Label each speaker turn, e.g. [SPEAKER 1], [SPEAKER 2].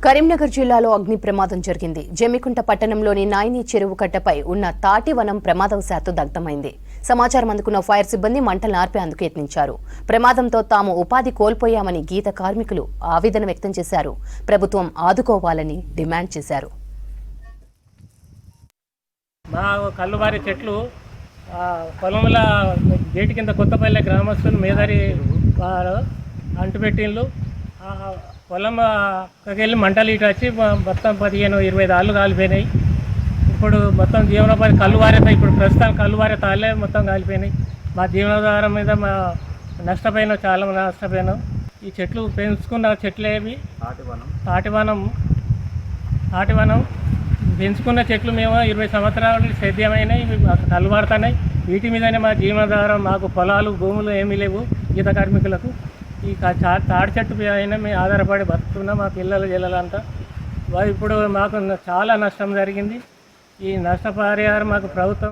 [SPEAKER 1] కరీంనగర్ జిల్లాలో అగ్ని ప్రమాదం జరిగింది. జమ్మికుంట పట్టణంలోని నాయని చెరువు కట్టపై ఉన్న తాటివనం ప్రమాదవశాత్తు దగ్ధమైంది. సమాచారం అందుకున్న ఫైర్ సిబ్బంది మంటలు ఆర్పేందుకు యత్నించారు. ప్రమాదంతో తాము ఉపాధి కోల్పోయామని గీత కార్మికులు ఆవేదన వ్యక్తం చేశారు. ప్రభుత్వం ఆదుకోవాలని డిమాండ్ చేశారు.
[SPEAKER 2] మా కల్లువారి చెట్లు పొలంల గేటు కింద కొత్తపల్లె గ్రామస్తులు మేదారి వారు అంటుపెట్టిళ్ళు. పొలం వెళ్ళి మంటలు ఇటు వచ్చి మొత్తం 15-20 తాళ్ళు కాలిపోయినాయి. ఇప్పుడు మొత్తం జీవనోపాధి కల్లువారితో ఇప్పుడు ప్రస్తుతం కల్లువారి తాళ్ళే మొత్తం కాలిపోయినాయి. మా జీవనాధారం మీద మా నష్టపోయినాం, చాలా నష్టపోయినాం. ఈ చెట్లు పెంచుకున్న చెట్లేవి తాటివనం పెంచుకున్న చెట్లు మేము 20 సంవత్సరాలు సేద్యమైనాయి, కల్లువాడుతున్నాయి. వీటి మీదనే మా జీవనాధారం. మాకు పొలాలు భూములు ఏమీ లేవు గీత కార్మికులకు. ఈ తాడి చెట్టు అయినా మేము ఆధారపడి బతుకుతున్నాం. మా పిల్లలు జిల్లలంతా ఇప్పుడు మాకు చాలా నష్టం జరిగింది. ఈ నష్టపరిహారం మాకు ప్రభుత్వం